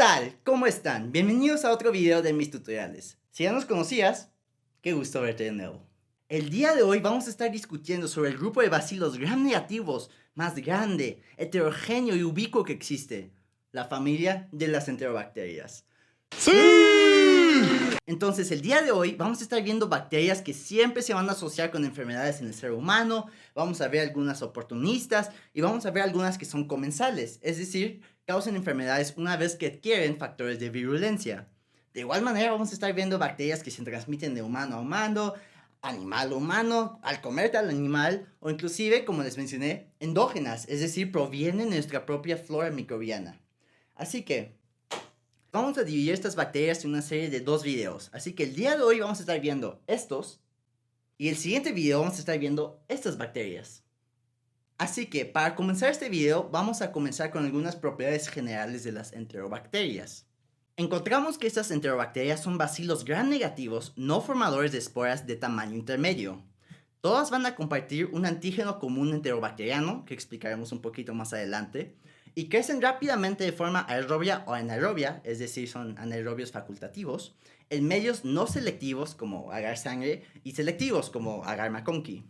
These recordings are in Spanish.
tal? ¿Cómo están? Bienvenidos a otro video de mis tutoriales. Si ya nos conocías, qué gusto verte de nuevo. El día de hoy vamos a estar discutiendo sobre el grupo de bacilos gram negativos más grande, heterogéneo y ubicuo que existe, la familia de las enterobacterias. ¡Sí! Entonces, el día de hoy vamos a estar viendo bacterias que siempre se van a asociar con enfermedades en el ser humano, vamos a ver algunas oportunistas y vamos a ver algunas que son comensales, es decir, causan enfermedades una vez que adquieren factores de virulencia. De igual manera vamos a estar viendo bacterias que se transmiten de humano a humano, animal a humano, al comerte al animal, o inclusive, como les mencioné, endógenas, es decir, provienen de nuestra propia flora microbiana. Así que vamos a dividir estas bacterias en una serie de 2 videos. Así que el día de hoy vamos a estar viendo estos. Y el siguiente video vamos a estar viendo estas bacterias. Así que para comenzar este video vamos a comenzar con algunas propiedades generales de las enterobacterias. Encontramos que estas enterobacterias son bacilos gram negativos no formadores de esporas de tamaño intermedio. Todas van a compartir un antígeno común enterobacteriano, que explicaremos un poquito más adelante, y crecen rápidamente de forma aerobia o anaerobia, es decir, son anaerobios facultativos, en medios no selectivos como agar sangre y selectivos como agar MacConkey.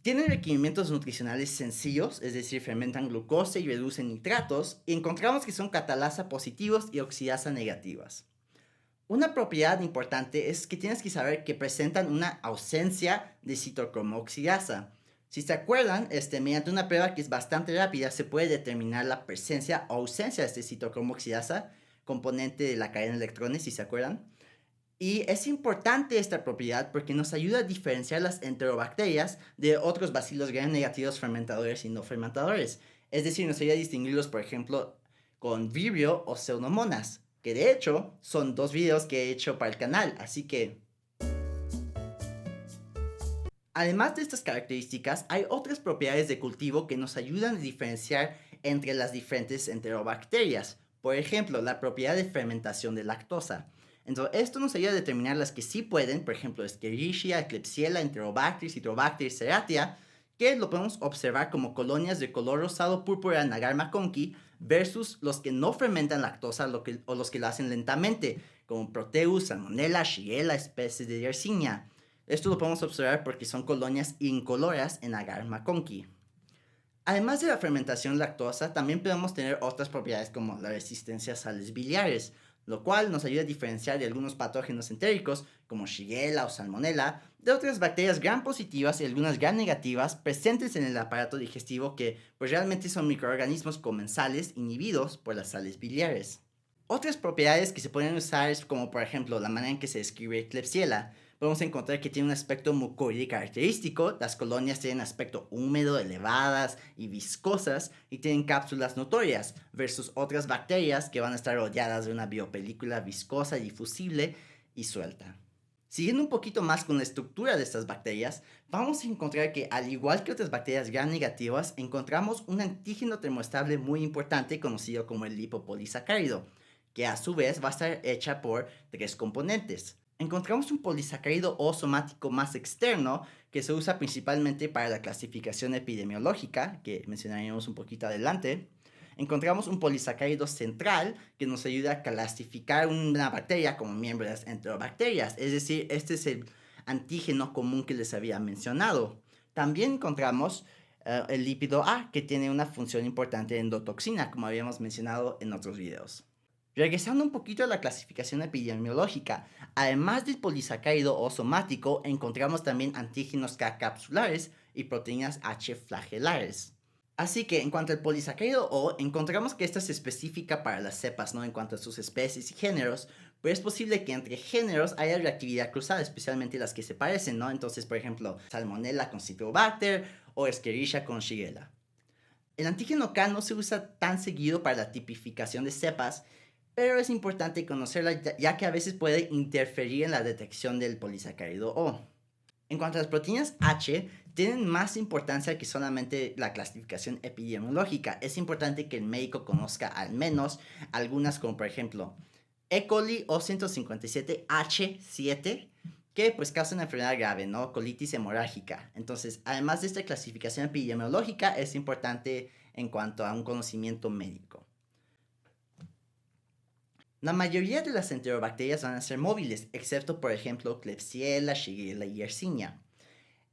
Tienen requerimientos nutricionales sencillos, es decir, fermentan glucosa y reducen nitratos, y encontramos que son catalasa positivos y oxidasa negativas. Una propiedad importante es que tienes que saber que presentan una ausencia de citocromo-oxidasa. Si se acuerdan, mediante una prueba que es bastante rápida se puede determinar la presencia o ausencia de este citocromo-oxidasa, componente de la cadena de electrones, si se acuerdan. Y es importante esta propiedad porque nos ayuda a diferenciar las enterobacterias de otros bacilos gram negativos fermentadores y no fermentadores. Es decir, nos ayuda a distinguirlos, por ejemplo, con Vibrio o Pseudomonas, que de hecho son 2 videos que he hecho para el canal, así que además de estas características, hay otras propiedades de cultivo que nos ayudan a diferenciar entre las diferentes enterobacterias. Por ejemplo, la propiedad de fermentación de lactosa. Entonces, esto nos ayuda a determinar las que sí pueden, por ejemplo, Escherichia, Klebsiella, Enterobacter, Citrobacter, Serratia, que lo podemos observar como colonias de color rosado púrpura en agar MacConkey, versus los que no fermentan lactosa o los que lo hacen lentamente, como Proteus, Salmonella, Shigella, especies de Yersinia. Esto lo podemos observar porque son colonias incoloras en agar MacConkey. Además de la fermentación lactosa, también podemos tener otras propiedades como la resistencia a sales biliares, lo cual nos ayuda a diferenciar de algunos patógenos entéricos como Shigella o Salmonella de otras bacterias gram positivas y algunas gram negativas presentes en el aparato digestivo que pues realmente son microorganismos comensales inhibidos por las sales biliares. Otras propiedades que se pueden usar es como por ejemplo la manera en que se describe Klebsiella. Podemos encontrar que tiene un aspecto mucoide característico, las colonias tienen aspecto húmedo, elevadas y viscosas y tienen cápsulas notorias, versus otras bacterias que van a estar rodeadas de una biopelícula viscosa, difusible y suelta. Siguiendo un poquito más con la estructura de estas bacterias, vamos a encontrar que al igual que otras bacterias gram negativas, encontramos un antígeno termoestable muy importante conocido como el lipopolisacárido, que a su vez va a estar hecha por 3 componentes. Encontramos un polisacárido O somático más externo que se usa principalmente para la clasificación epidemiológica, que mencionaremos un poquito adelante. Encontramos un polisacárido central que nos ayuda a clasificar una bacteria como miembro de las enterobacterias, es decir, este es el antígeno común que les había mencionado. También encontramos el lípido A, que tiene una función importante de endotoxina, como habíamos mencionado en otros videos. Regresando un poquito a la clasificación epidemiológica, además del polisacárido O somático, encontramos también antígenos K capsulares y proteínas H flagelares. Así que en cuanto al polisacárido O, encontramos que esta es específica para las cepas, ¿no? En cuanto a sus especies y géneros, pero es posible que entre géneros haya reactividad cruzada, especialmente las que se parecen, ¿no? Entonces, por ejemplo, Salmonella con Citrobacter o Escherichia con Shigella. El antígeno K no se usa tan seguido para la tipificación de cepas, pero es importante conocerla ya que a veces puede interferir en la detección del polisacárido O. En cuanto a las proteínas H, tienen más importancia que solamente la clasificación epidemiológica. Es importante que el médico conozca al menos algunas como por ejemplo E. coli O157H7, que pues causa una enfermedad grave, ¿no? Colitis hemorrágica. Entonces, además de esta clasificación epidemiológica, es importante en cuanto a un conocimiento médico. La mayoría de las enterobacterias van a ser móviles, excepto por ejemplo Klebsiella, Shigella y Yersinia.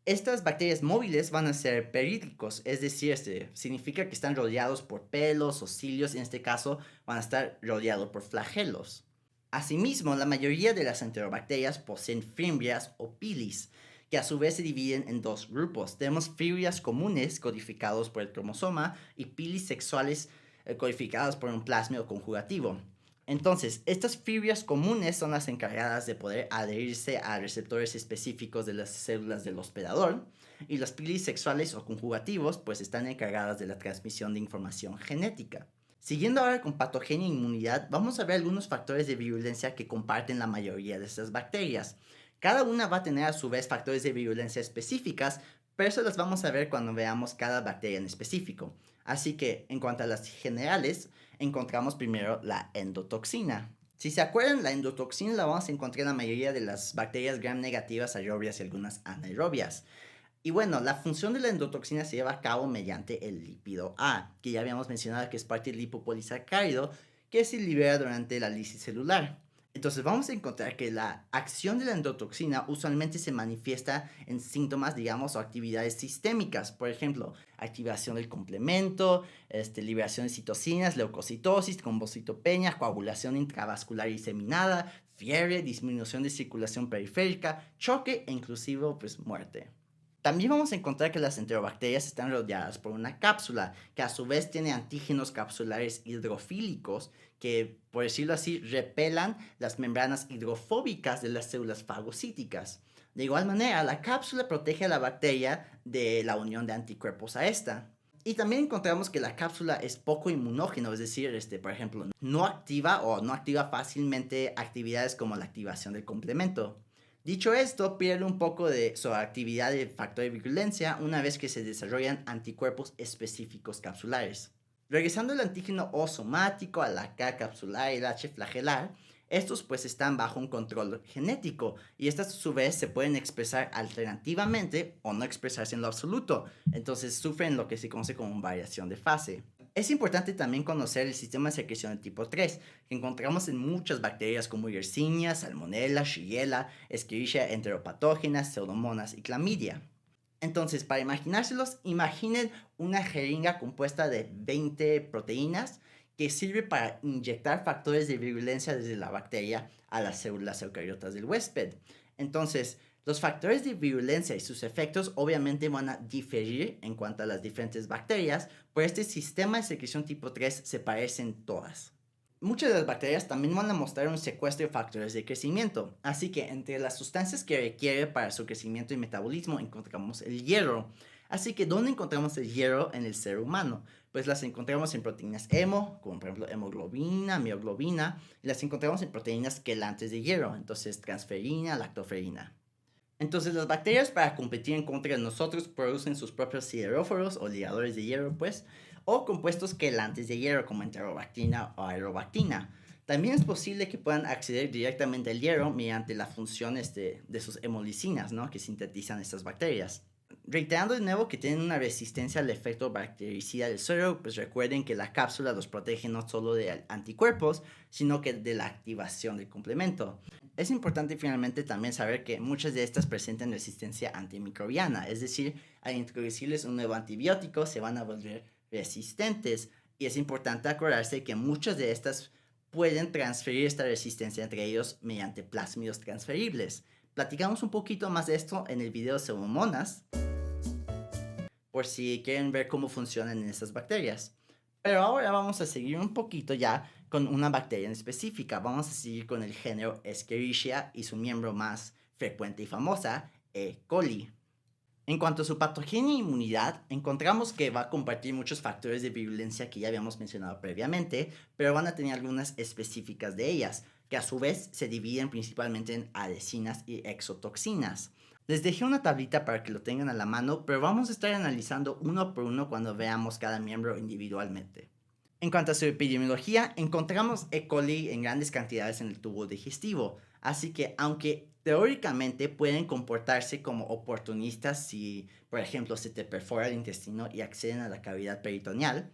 Estas bacterias móviles van a ser perídicos, es decir, significa que están rodeados por pelos o cilios, en este caso van a estar rodeados por flagelos. Asimismo, la mayoría de las enterobacterias poseen fimbrias o pilis, que a su vez se dividen en dos grupos. Tenemos fimbrias comunes codificados por el cromosoma y pilis sexuales codificadas por un plásmido conjugativo. Entonces, estas fibras comunes son las encargadas de poder adherirse a receptores específicos de las células del hospedador, y las pilis sexuales o conjugativos pues están encargadas de la transmisión de información genética. Siguiendo ahora con patogenia e inmunidad, vamos a ver algunos factores de virulencia que comparten la mayoría de estas bacterias. Cada una va a tener a su vez factores de virulencia específicas, pero eso las vamos a ver cuando veamos cada bacteria en específico. Así que, en cuanto a las generales, encontramos primero la endotoxina. Si se acuerdan, la endotoxina la vamos a encontrar en la mayoría de las bacterias gram negativas aerobias y algunas anaerobias. Y bueno, la función de la endotoxina se lleva a cabo mediante el lípido A, que ya habíamos mencionado que es parte del lipopolisacárido que se libera durante la lisis celular. Entonces vamos a encontrar que la acción de la endotoxina usualmente se manifiesta en síntomas, digamos, o actividades sistémicas. Por ejemplo, activación del complemento, liberación de citocinas, leucocitosis, trombocitopenia, coagulación intravascular diseminada, fiebre, disminución de circulación periférica, choque e inclusive pues muerte. También vamos a encontrar que las enterobacterias están rodeadas por una cápsula, que a su vez tiene antígenos capsulares hidrofílicos que, por decirlo así, repelan las membranas hidrofóbicas de las células fagocíticas. De igual manera, la cápsula protege a la bacteria de la unión de anticuerpos a esta. Y también encontramos que la cápsula es poco inmunógeno, es decir, por ejemplo, no activa o no activa fácilmente actividades como la activación del complemento. Dicho esto, pierde un poco de su actividad de factor de virulencia una vez que se desarrollan anticuerpos específicos capsulares. Regresando al antígeno O somático, a la K capsular y el H flagelar, estos pues están bajo un control genético y estas a su vez se pueden expresar alternativamente o no expresarse en lo absoluto, entonces sufren lo que se conoce como variación de fase. Es importante también conocer el sistema de secreción de tipo 3, que encontramos en muchas bacterias como Yersinia, Salmonella, Shigella, Escherichia enteropatógenas, Pseudomonas y Clamidia. Entonces, para imaginárselos, imaginen una jeringa compuesta de 20 proteínas que sirve para inyectar factores de virulencia desde la bacteria a las células eucariotas del huésped. Entonces, los factores de virulencia y sus efectos obviamente van a diferir en cuanto a las diferentes bacterias, pero este sistema de secreción tipo 3 se parecen todas. Muchas de las bacterias también van a mostrar un secuestro de factores de crecimiento, así que entre las sustancias que requiere para su crecimiento y metabolismo encontramos el hierro. Así que, ¿dónde encontramos el hierro en el ser humano? Pues las encontramos en proteínas hemo, como por ejemplo hemoglobina, mioglobina, y las encontramos en proteínas quelantes de hierro, entonces transferina, lactoferina. Entonces las bacterias para competir en contra de nosotros producen sus propios sideróforos o ligadores de hierro, pues, o compuestos quelantes de hierro como enterobactina o aerobactina. También es posible que puedan acceder directamente al hierro mediante la función de sus hemolicinas, ¿no? Que sintetizan estas bacterias. Reiterando de nuevo que tienen una resistencia al efecto bactericida del suero, pues recuerden que la cápsula los protege no solo de anticuerpos, sino que de la activación del complemento. Es importante finalmente también saber que muchas de estas presentan resistencia antimicrobiana, es decir, al introducirles un nuevo antibiótico se van a volver resistentes, y es importante acordarse que muchas de estas pueden transferir esta resistencia entre ellos mediante plásmidos transferibles. Platicamos un poquito más de esto en el video Pseudomonas, por si quieren ver cómo funcionan estas bacterias. Pero ahora vamos a seguir un poquito ya con una bacteria en específica. Vamos a seguir con el género Escherichia y su miembro más frecuente y famosa, E. coli. En cuanto a su patogenia e inmunidad, encontramos que va a compartir muchos factores de virulencia que ya habíamos mencionado previamente, pero van a tener algunas específicas de ellas, que a su vez se dividen principalmente en adhesinas y exotoxinas. Les dejé una tablita para que lo tengan a la mano, pero vamos a estar analizando uno por uno cuando veamos cada miembro individualmente. En cuanto a su epidemiología, encontramos E. coli en grandes cantidades en el tubo digestivo, así que aunque teóricamente pueden comportarse como oportunistas si, por ejemplo, se te perfora el intestino y acceden a la cavidad peritoneal,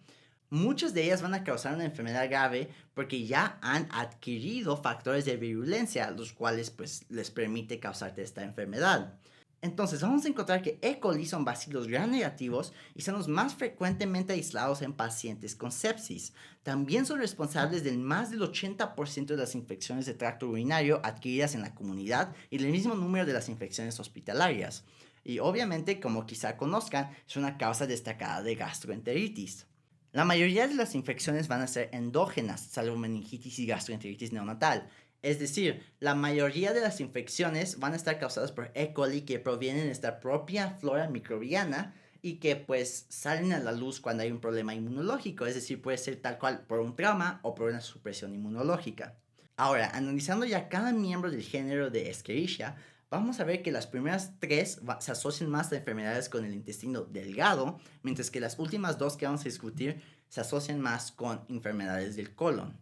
Muchas de ellas van a causar una enfermedad grave porque ya han adquirido factores de virulencia, los cuales pues les permite causarte esta enfermedad. Entonces vamos a encontrar que E. coli son bacilos gram negativos y son los más frecuentemente aislados en pacientes con sepsis. También son responsables del más del 80% de las infecciones de tracto urinario adquiridas en la comunidad y del mismo número de las infecciones hospitalarias. Y obviamente, como quizá conozcan, es una causa destacada de gastroenteritis. La mayoría de las infecciones van a ser endógenas, salvo meningitis y gastroenteritis neonatal. Es decir, la mayoría de las infecciones van a estar causadas por E. coli que provienen de esta propia flora microbiana y que pues salen a la luz cuando hay un problema inmunológico, es decir, puede ser tal cual por un trauma o por una supresión inmunológica. Ahora, analizando ya cada miembro del género de Escherichia, vamos a ver que las primeras tres se asocian más a enfermedades con el intestino delgado, mientras que las últimas dos que vamos a discutir se asocian más con enfermedades del colon.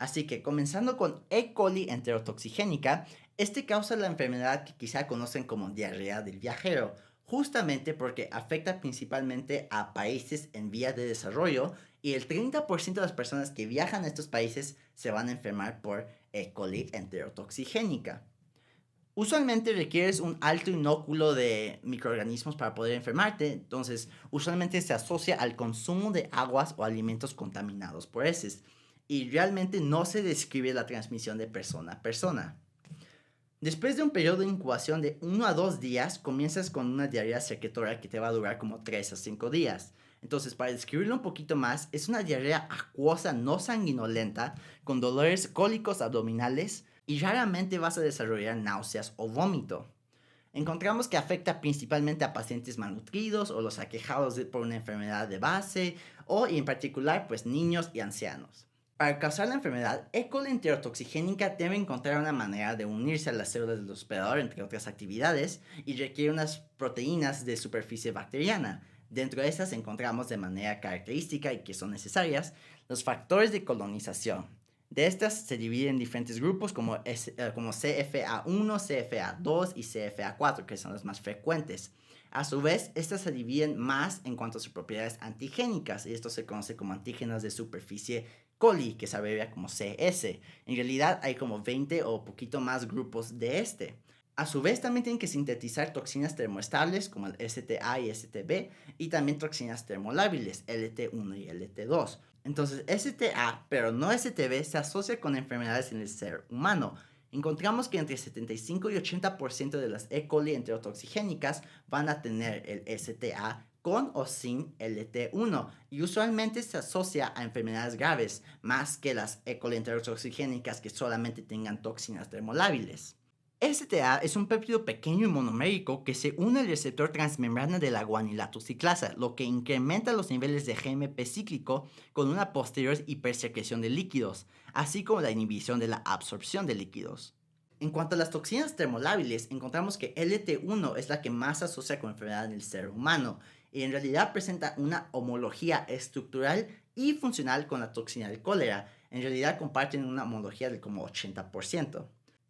Así que comenzando con E. coli enterotoxigénica, este causa la enfermedad que quizá conocen como diarrea del viajero, justamente porque afecta principalmente a países en vías de desarrollo y el 30% de las personas que viajan a estos países se van a enfermar por E. coli enterotoxigénica. Usualmente requieres un alto inóculo de microorganismos para poder enfermarte, entonces usualmente se asocia al consumo de aguas o alimentos contaminados por heces y realmente no se describe la transmisión de persona a persona. Después de un periodo de incubación de 1 a 2 días, comienzas con una diarrea secretora que te va a durar como 3 a 5 días. Entonces, para describirlo un poquito más, es una diarrea acuosa no sanguinolenta con dolores cólicos abdominales y raramente vas a desarrollar náuseas o vómito. Encontramos que afecta principalmente a pacientes malnutridos o los aquejados por una enfermedad de base o y en particular pues niños y ancianos. Para causar la enfermedad, E. coli enterotoxigénica debe encontrar una manera de unirse a las células del hospedador, entre otras actividades, y requiere unas proteínas de superficie bacteriana. Dentro de estas encontramos de manera característica y que son necesarias los factores de colonización. De estas se dividen en diferentes grupos como CFA1, CFA2 y CFA4, que son las más frecuentes. A su vez, estas se dividen más en cuanto a sus propiedades antigénicas, y esto se conoce como antígenos de superficie coli, que se abrevia como CS. En realidad hay como 20 o poquito más grupos de este. A su vez también tienen que sintetizar toxinas termoestables como el STA y STB y también toxinas termolábiles LT1 y LT2. Entonces STA, pero no STB, se asocia con enfermedades en el ser humano. Encontramos que entre 75 y 80% de las E. coli enterotoxigénicas van a tener el STA con o sin LT1 y usualmente se asocia a enfermedades graves más que las E. coli enterotoxigénicas que solamente tengan toxinas termolábiles. STA es un péptido pequeño y monomérico que se une al receptor transmembrana de la guanilato ciclasa, lo que incrementa los niveles de GMP cíclico con una posterior hipersecreción de líquidos, así como la inhibición de la absorción de líquidos. En cuanto a las toxinas termolábiles, encontramos que LT1 es la que más se asocia con enfermedad en el ser humano y en realidad presenta una homología estructural y funcional con la toxina del cólera. En realidad comparten una homología del como 80%.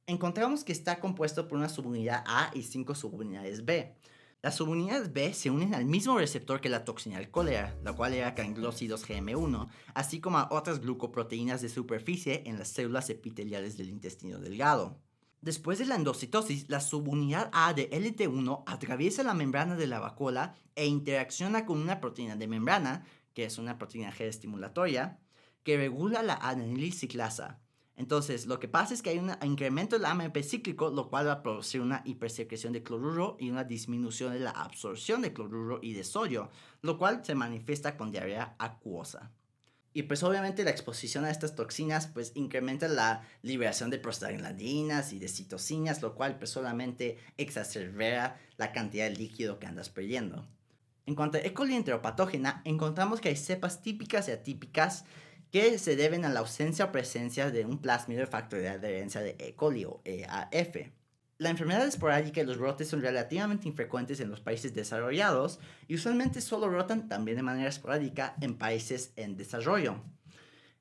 Encontramos que está compuesto por una subunidad A y 5 subunidades B. Las subunidades B se unen al mismo receptor que la toxina del cólera, la cual era ganglósidos GM1, así como a otras glucoproteínas de superficie en las células epiteliales del intestino delgado. Después de la endocitosis, la subunidad A de LT1 atraviesa la membrana de la vacuola e interacciona con una proteína de membrana, que es una proteína G estimulatoria, que regula la adenilciclasa. Entonces, lo que pasa es que hay un incremento del AMP cíclico, lo cual va a producir una hipersecreción de cloruro y una disminución de la absorción de cloruro y de sodio, lo cual se manifiesta con diarrea acuosa. Y pues obviamente la exposición a estas toxinas pues incrementa la liberación de prostaglandinas y de citocinas, lo cual pues solamente exacerba la cantidad de líquido que andas perdiendo. En cuanto a E. coli enteropatógena, encontramos que hay cepas típicas y atípicas que se deben a la ausencia o presencia de un plásmido factorial de adherencia de E. coli o EAF. La enfermedad esporádica y los brotes son relativamente infrecuentes en los países desarrollados y usualmente solo brotan también de manera esporádica en países en desarrollo.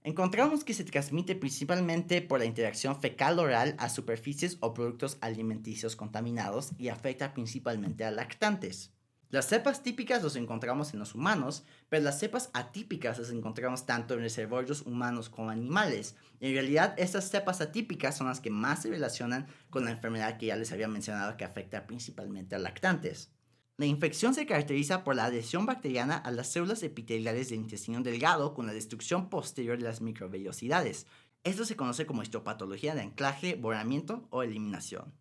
Encontramos que se transmite principalmente por la interacción fecal-oral a superficies o productos alimenticios contaminados y afecta principalmente a lactantes. Las cepas típicas los encontramos en los humanos, pero las cepas atípicas las encontramos tanto en reservorios humanos como animales. En realidad, estas cepas atípicas son las que más se relacionan con la enfermedad que ya les había mencionado que afecta principalmente a lactantes. La infección se caracteriza por la adhesión bacteriana a las células epiteliales del intestino delgado con la destrucción posterior de las microvellosidades. Esto se conoce como histopatología de anclaje, borramiento o eliminación.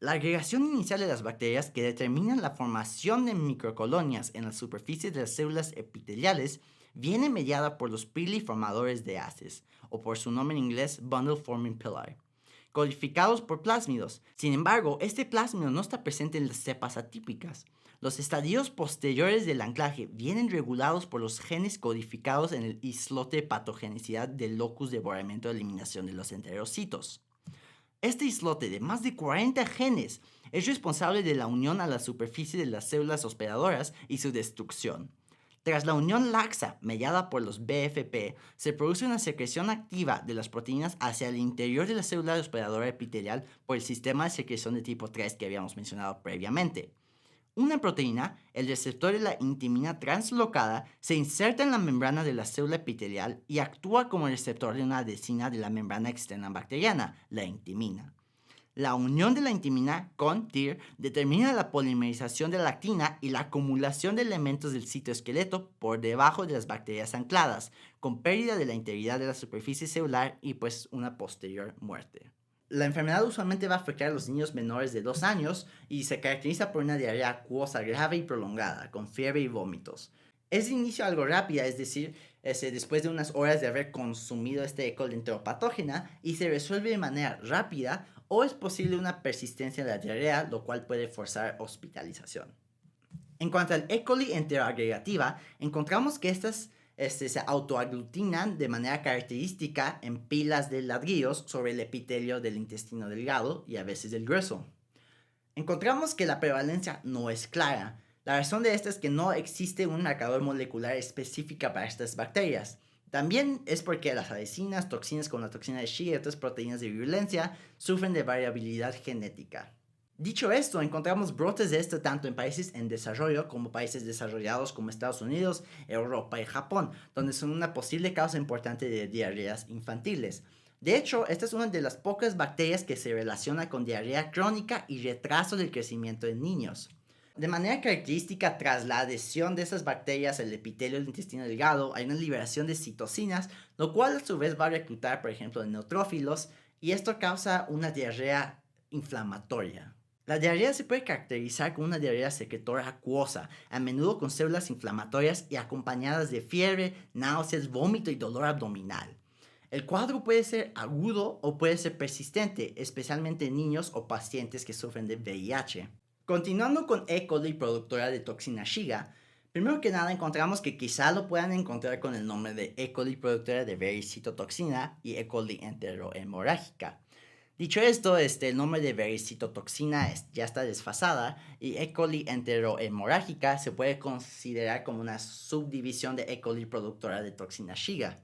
La agregación inicial de las bacterias que determinan la formación de microcolonias en la superficie de las células epiteliales viene mediada por los piliformadores de haces, o por su nombre en inglés Bundle Forming Pili, codificados por plásmidos. Sin embargo, este plásmido no está presente en las cepas atípicas. Los estadios posteriores del anclaje vienen regulados por los genes codificados en el islote de patogenicidad del locus de borramiento de eliminación de los enterocitos. Este islote de más de 40 genes es responsable de la unión a la superficie de las células hospedadoras y su destrucción. Tras la unión laxa, mediada por los BFP, se produce una secreción activa de las proteínas hacia el interior de la célula hospedadora epitelial por el sistema de secreción de tipo 3 que habíamos mencionado previamente. Una proteína, el receptor de la intimina translocada, se inserta en la membrana de la célula epitelial y actúa como receptor de una adhesina de la membrana externa bacteriana, la intimina. La unión de la intimina con TIR determina la polimerización de la actina y la acumulación de elementos del citoesqueleto por debajo de las bacterias ancladas, con pérdida de la integridad de la superficie celular y pues una posterior muerte. La enfermedad usualmente va a afectar a los niños menores de 2 años y se caracteriza por una diarrea acuosa grave y prolongada, con fiebre y vómitos. Es de inicio algo rápida, es decir, después de unas horas de haber consumido este E. coli enteropatógena y se resuelve de manera rápida o es posible una persistencia de la diarrea, lo cual puede forzar hospitalización. En cuanto al E. coli enteroagregativa, encontramos que estas se autoaglutinan de manera característica en pilas de ladrillos sobre el epitelio del intestino delgado y a veces del grueso. Encontramos que la prevalencia no es clara. La razón de esto es que no existe un marcador molecular específico para estas bacterias. También es porque las adhesinas, toxinas como la toxina de Shiga y otras proteínas de virulencia sufren de variabilidad genética. Dicho esto, encontramos brotes de esto tanto en países en desarrollo como países desarrollados como Estados Unidos, Europa y Japón, donde son una posible causa importante de diarreas infantiles. De hecho, esta es una de las pocas bacterias que se relaciona con diarrea crónica y retraso del crecimiento en niños. De manera característica, tras la adhesión de esas bacterias al epitelio del intestino delgado, hay una liberación de citocinas, lo cual a su vez va a reclutar, por ejemplo, neutrófilos, y esto causa una diarrea inflamatoria. La diarrea se puede caracterizar como una diarrea secretora acuosa, a menudo con células inflamatorias y acompañadas de fiebre, náuseas, vómito y dolor abdominal. El cuadro puede ser agudo o puede ser persistente, especialmente en niños o pacientes que sufren de VIH. Continuando con E. coli productora de toxina Shiga, primero que nada encontramos que quizá lo puedan encontrar con el nombre de E. coli productora de vericitotoxina y E. coli enterohemorrágica. Dicho esto, el nombre de vericitotoxina ya está desfasada y E. coli enterohemorrágica se puede considerar como una subdivisión de E. coli productora de toxina Shiga.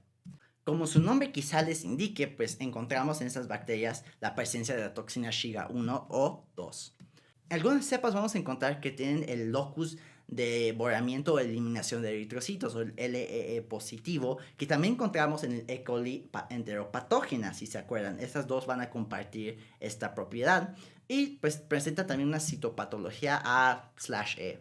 Como su nombre quizá les indique, pues encontramos en estas bacterias la presencia de la toxina Shiga 1 o 2. Algunas cepas vamos a encontrar que tienen el locus de borramiento o eliminación de eritrocitos o el LEE positivo, que también encontramos en el E. coli enteropatógena, si se acuerdan. Estas dos van a compartir esta propiedad y pues presenta también una citopatología A/E.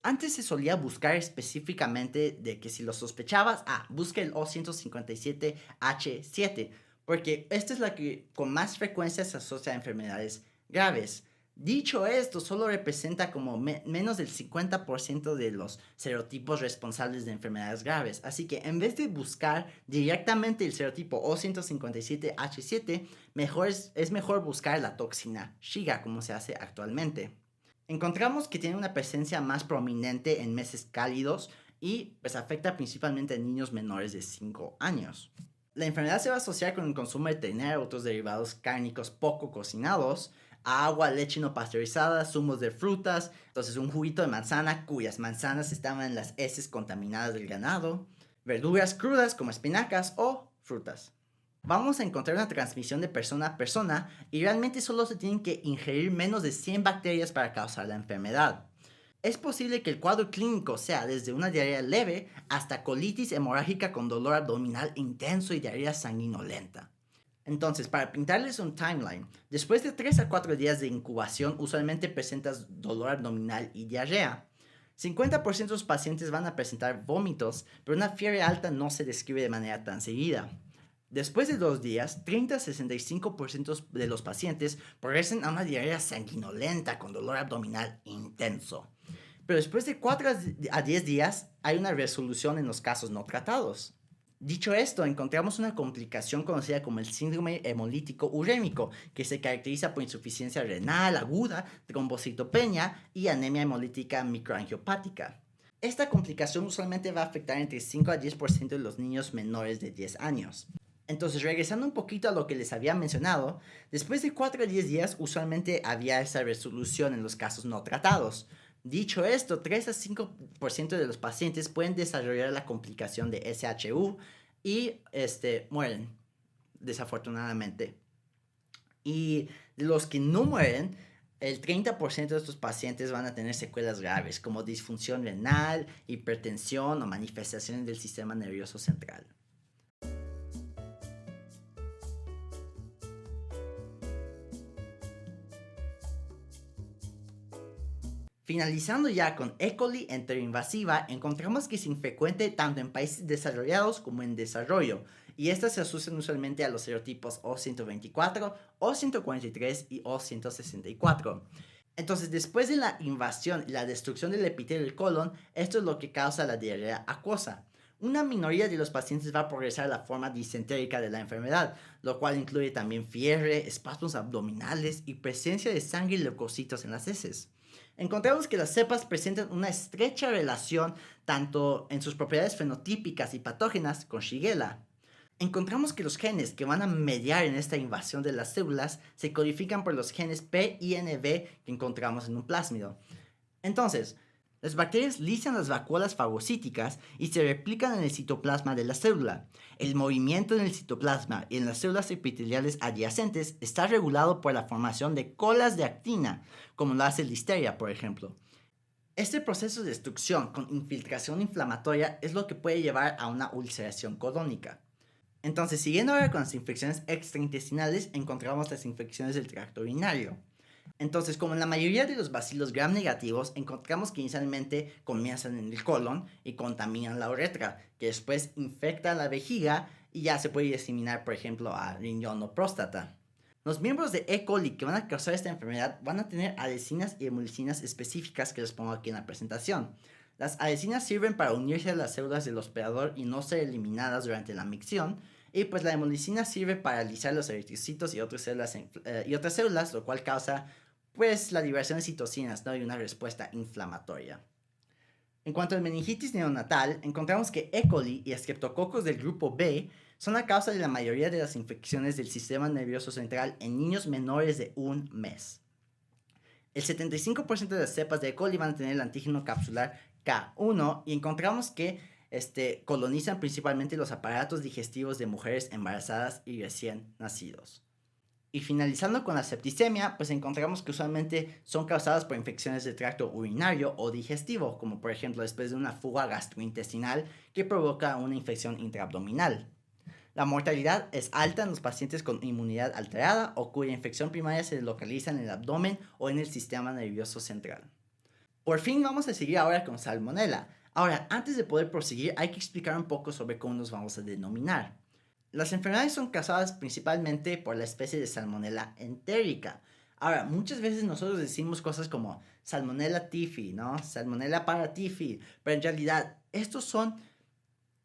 Antes se solía buscar específicamente de que si lo sospechabas, busca el O157H7, porque esta es la que con más frecuencia se asocia a enfermedades graves. Dicho esto, solo representa como menos del 50% de los serotipos responsables de enfermedades graves. Así que en vez de buscar directamente el serotipo O157H7, es mejor buscar la toxina Shiga, como se hace actualmente. Encontramos que tiene una presencia más prominente en meses cálidos y pues afecta principalmente a niños menores de 5 años. La enfermedad se va a asociar con el consumo de ternera o otros derivados cárnicos poco cocinados, agua, leche no pasteurizada, zumos de frutas, entonces un juguito de manzana cuyas manzanas estaban en las heces contaminadas del ganado, verduras crudas como espinacas o frutas. Vamos a encontrar una transmisión de persona a persona y realmente solo se tienen que ingerir menos de 100 bacterias para causar la enfermedad. Es posible que el cuadro clínico sea desde una diarrea leve hasta colitis hemorrágica con dolor abdominal intenso y diarrea sanguinolenta. Entonces, para pintarles un timeline, después de 3 a 4 días de incubación, usualmente presentas dolor abdominal y diarrea. 50% de los pacientes van a presentar vómitos, pero una fiebre alta no se describe de manera tan seguida. Después de 2 días, 30 a 65% de los pacientes progresan a una diarrea sanguinolenta con dolor abdominal intenso. Pero después de 4 a 10 días, hay una resolución en los casos no tratados. Dicho esto, encontramos una complicación conocida como el síndrome hemolítico urémico, que se caracteriza por insuficiencia renal aguda, trombocitopenia y anemia hemolítica microangiopática. Esta complicación usualmente va a afectar entre 5 a 10% de los niños menores de 10 años. Entonces, regresando un poquito a lo que les había mencionado, después de 4 a 10 días usualmente había esa resolución en los casos no tratados. Dicho esto, 3 a 5% de los pacientes pueden desarrollar la complicación de SHU y mueren, desafortunadamente. Y de los que no mueren, el 30% de estos pacientes van a tener secuelas graves, como disfunción renal, hipertensión o manifestaciones del sistema nervioso central. Finalizando ya con E. coli enteroinvasiva, encontramos que es infrecuente tanto en países desarrollados como en desarrollo, y estas se asocian usualmente a los serotipos O124, O143 y O164. Entonces, después de la invasión y la destrucción del epitelio del colon, esto es lo que causa la diarrea acuosa. Una minoría de los pacientes va a progresar a la forma disentérica de la enfermedad, lo cual incluye también fiebre, espasmos abdominales y presencia de sangre y leucocitos en las heces. Encontramos que las cepas presentan una estrecha relación tanto en sus propiedades fenotípicas y patógenas con Shigella. Encontramos que los genes que van a mediar en esta invasión de las células se codifican por los genes P y NB que encontramos en un plásmido. Entonces, las bacterias lisian las vacuolas fagocíticas y se replican en el citoplasma de la célula. El movimiento en el citoplasma y en las células epiteliales adyacentes está regulado por la formación de colas de actina, como lo hace Listeria, por ejemplo. Este proceso de destrucción con infiltración inflamatoria es lo que puede llevar a una ulceración colónica. Entonces, siguiendo ahora con las infecciones extraintestinales, encontramos las infecciones del tracto urinario. Entonces, como en la mayoría de los bacilos gram negativos, encontramos que inicialmente comienzan en el colon y contaminan la uretra, que después infecta la vejiga y ya se puede diseminar, por ejemplo, a riñón o próstata. Los miembros de E. coli que van a causar esta enfermedad van a tener adhesinas y hemolicinas específicas que les pongo aquí en la presentación. Las adhesinas sirven para unirse a las células del hospedador y no ser eliminadas durante la micción, y pues la hemolicina sirve para alisar los eritrocitos y otras células, lo cual causa pues la liberación de citocinas, ¿no? Y una respuesta inflamatoria. En cuanto a meningitis neonatal, encontramos que E. coli y Streptococcus del grupo B son la causa de la mayoría de las infecciones del sistema nervioso central en niños menores de un mes. El 75% de las cepas de E. coli van a tener el antígeno capsular K1 y encontramos que colonizan principalmente los aparatos digestivos de mujeres embarazadas y recién nacidos. Y finalizando con la septicemia, pues encontramos que usualmente son causadas por infecciones del tracto urinario o digestivo, como por ejemplo después de una fuga gastrointestinal que provoca una infección intraabdominal. La mortalidad es alta en los pacientes con inmunidad alterada o cuya infección primaria se localiza en el abdomen o en el sistema nervioso central. Por fin vamos a seguir ahora con Salmonella. Ahora, antes de poder proseguir, hay que explicar un poco sobre cómo nos vamos a denominar. Las enfermedades son causadas principalmente por la especie de Salmonella entérica. Ahora, muchas veces nosotros decimos cosas como Salmonella typhi, ¿no? Salmonella paratyphi, pero en realidad estos son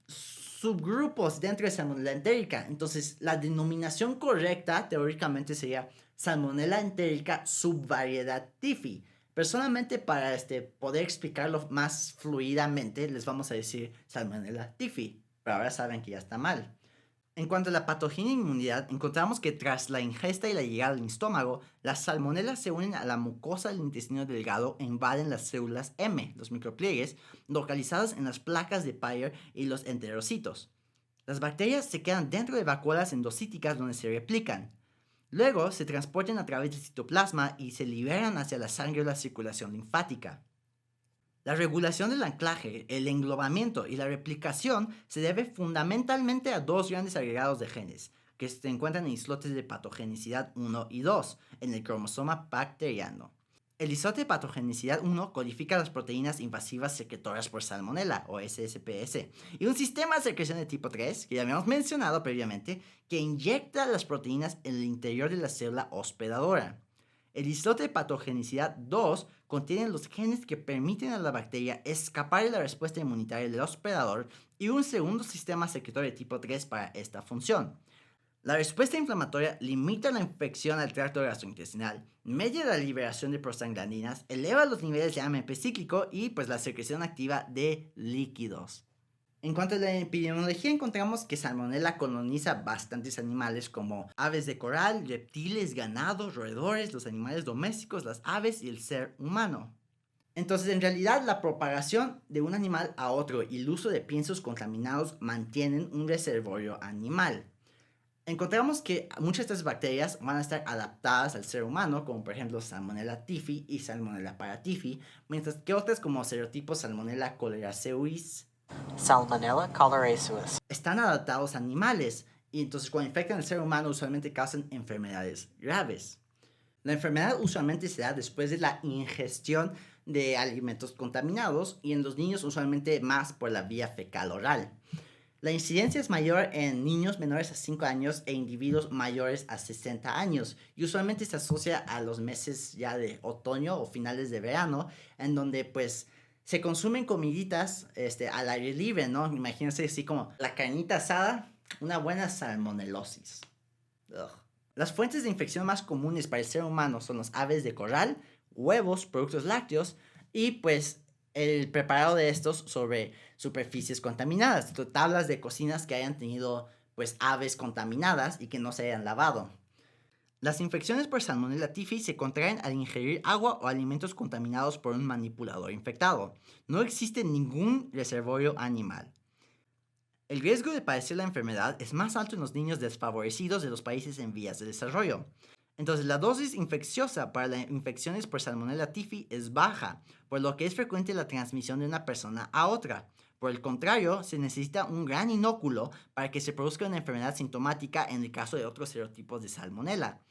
subgrupos dentro de Salmonella entérica. Entonces, la denominación correcta teóricamente sería Salmonella entérica subvariedad typhi. Pero solamente para poder explicarlo más fluidamente, les vamos a decir Salmonella typhi. Pero ahora saben que ya está mal. En cuanto a la patogenia de inmunidad, encontramos que tras la ingesta y la llegada al estómago, las salmonelas se unen a la mucosa del intestino delgado e invaden las células M, los micropliegues, localizadas en las placas de Peyer y los enterocitos. Las bacterias se quedan dentro de vacuolas endocíticas donde se replican. Luego se transportan a través del citoplasma y se liberan hacia la sangre o la circulación linfática. La regulación del anclaje, el englobamiento y la replicación se debe fundamentalmente a dos grandes agregados de genes, que se encuentran en islotes de patogenicidad 1 y 2 en el cromosoma bacteriano. El islote de patogenicidad 1 codifica las proteínas invasivas secretoras por Salmonella o SSPS y un sistema de secreción de tipo 3, que ya habíamos mencionado previamente, que inyecta las proteínas en el interior de la célula hospedadora. El islote de patogenicidad 2 contiene los genes que permiten a la bacteria escapar de la respuesta inmunitaria del hospedador y un segundo sistema secretorio de tipo 3 para esta función. La respuesta inflamatoria limita la infección al tracto gastrointestinal, media la liberación de prostaglandinas, eleva los niveles de AMP cíclico y pues la secreción activa de líquidos. En cuanto a la epidemiología, encontramos que Salmonella coloniza bastantes animales como aves de coral, reptiles, ganados, roedores, los animales domésticos, las aves y el ser humano. Entonces, en realidad, la propagación de un animal a otro y el uso de piensos contaminados mantienen un reservorio animal. Encontramos que muchas de estas bacterias van a estar adaptadas al ser humano, como por ejemplo Salmonella typhi y Salmonella paratyphi, mientras que otras como serotipos Salmonella choleraceus, Salmonella choleraceus están adaptados a animales y entonces cuando infectan al ser humano usualmente causan enfermedades graves. La enfermedad usualmente se da después de la ingestión de alimentos contaminados y en los niños usualmente más por la vía fecal oral. La incidencia es mayor en niños menores a 5 años e individuos mayores a 60 años y usualmente se asocia a los meses ya de otoño o finales de verano, en donde pues se consumen comiditas al aire libre, ¿no? Imagínense así como la carnita asada, una buena salmonelosis. Ugh. Las fuentes de infección más comunes para el ser humano son las aves de corral, huevos, productos lácteos y pues el preparado de estos sobre superficies contaminadas, tablas de cocinas que hayan tenido pues aves contaminadas y que no se hayan lavado. Las infecciones por Salmonella typhi se contraen al ingerir agua o alimentos contaminados por un manipulador infectado. No existe ningún reservorio animal. El riesgo de padecer la enfermedad es más alto en los niños desfavorecidos de los países en vías de desarrollo. Entonces, la dosis infecciosa para las infecciones por Salmonella typhi es baja, por lo que es frecuente la transmisión de una persona a otra. Por el contrario, se necesita un gran inóculo para que se produzca una enfermedad sintomática en el caso de otros serotipos de Salmonella.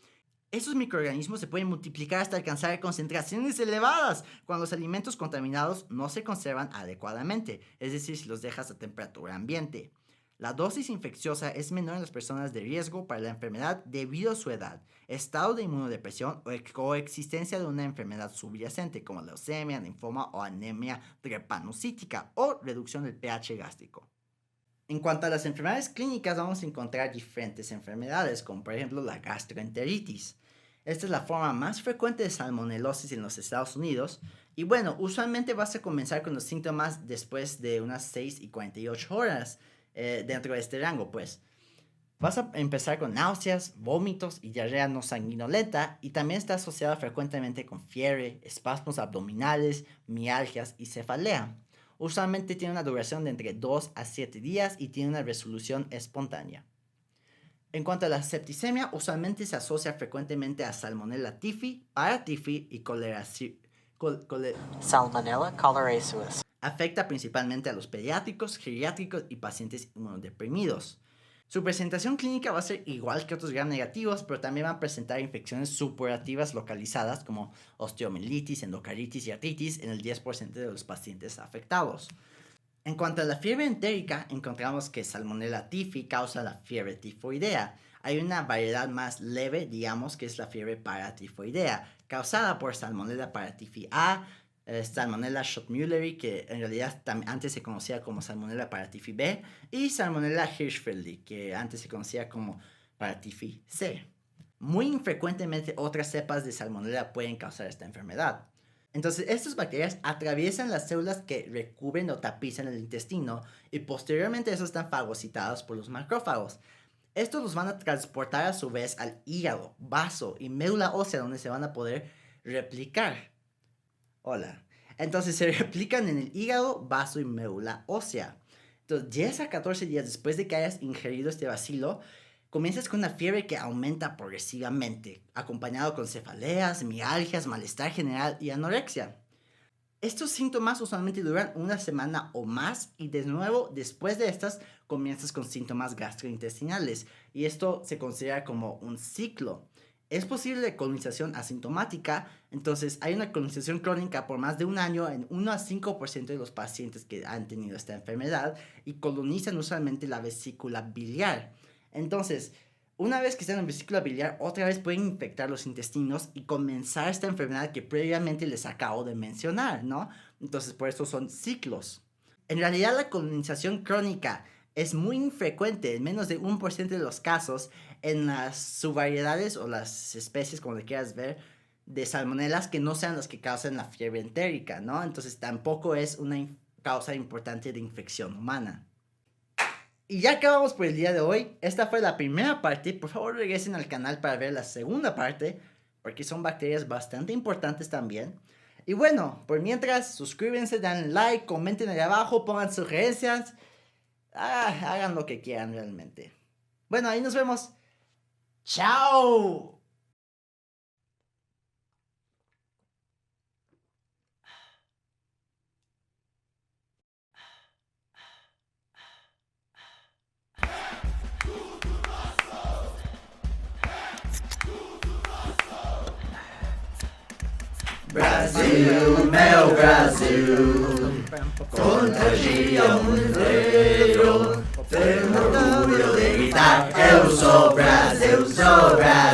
Estos microorganismos se pueden multiplicar hasta alcanzar concentraciones elevadas cuando los alimentos contaminados no se conservan adecuadamente, es decir, si los dejas a temperatura ambiente. La dosis infecciosa es menor en las personas de riesgo para la enfermedad debido a su edad, estado de inmunodepresión o coexistencia de una enfermedad subyacente como leucemia, linfoma o anemia drepanocítica o reducción del pH gástrico. En cuanto a las enfermedades clínicas, vamos a encontrar diferentes enfermedades, como por ejemplo la gastroenteritis. Esta es la forma más frecuente de salmonelosis en los Estados Unidos. Y bueno, usualmente vas a comenzar con los síntomas después de unas 6 y 48 horas dentro de este rango, pues. Vas a empezar con náuseas, vómitos y diarrea no sanguinolenta y también está asociada frecuentemente con fiebre, espasmos abdominales, mialgias y cefalea. Usualmente tiene una duración de entre 2 a 7 días y tiene una resolución espontánea. En cuanto a la septicemia, usualmente se asocia frecuentemente a Salmonella typhi, paratyphi y Salmonella choleraceus. Afecta principalmente a los pediátricos, geriátricos y pacientes inmunodeprimidos. Su presentación clínica va a ser igual que otros gram negativos, pero también van a presentar infecciones supurativas localizadas como osteomielitis, endocaritis y artritis en el 10% de los pacientes afectados. En cuanto a la fiebre entérica, encontramos que Salmonella typhi causa la fiebre tifoidea. Hay una variedad más leve, digamos, que es la fiebre paratifoidea, causada por Salmonella paratyphi A, Salmonella schott-mülleri, que en realidad antes se conocía como Salmonella paratyphi B, y Salmonella hirschfeldi, que antes se conocía como paratyphi C. Muy infrecuentemente otras cepas de Salmonella pueden causar esta enfermedad. Entonces, estas bacterias atraviesan las células que recubren o tapizan el intestino y posteriormente esas están fagocitadas por los macrófagos. Estos los van a transportar a su vez al hígado, vaso y médula ósea donde se van a poder replicar. Hola. Entonces se replican en el hígado, vaso y médula ósea. Entonces, 10 a 14 días después de que hayas ingerido este bacilo, comienzas con una fiebre que aumenta progresivamente, acompañado con cefaleas, mialgias, malestar general y anorexia. Estos síntomas usualmente duran una semana o más y de nuevo después de estas comienzas con síntomas gastrointestinales y esto se considera como un ciclo. Es posible colonización asintomática, entonces hay una colonización crónica por más de un año en 1 a 5% de los pacientes que han tenido esta enfermedad y colonizan usualmente la vesícula biliar. Entonces, una vez que están en vesícula biliar, otra vez pueden infectar los intestinos y comenzar esta enfermedad que previamente les acabo de mencionar, ¿no? Entonces, por eso son ciclos. En realidad, la colonización crónica es muy infrecuente, en menos de 1% de los casos, en las subvariedades o las especies, como le quieras ver, de salmonelas que no sean las que causan la fiebre entérica, ¿no? Entonces tampoco es una causa importante de infección humana. Y ya acabamos por el día de hoy. Esta fue la primera parte. Por favor regresen al canal para ver la segunda parte, porque son bacterias bastante importantes también. Y bueno, por mientras, suscríbanse, dan like, comenten ahí abajo, pongan sugerencias. Hagan lo que quieran realmente. Bueno, ahí nos vemos. ¡Chao! Brasil, meu Brasil, contagia o mundo inteiro. Tenho orgulho de gritar, eu sou Brasil, sou Brasil.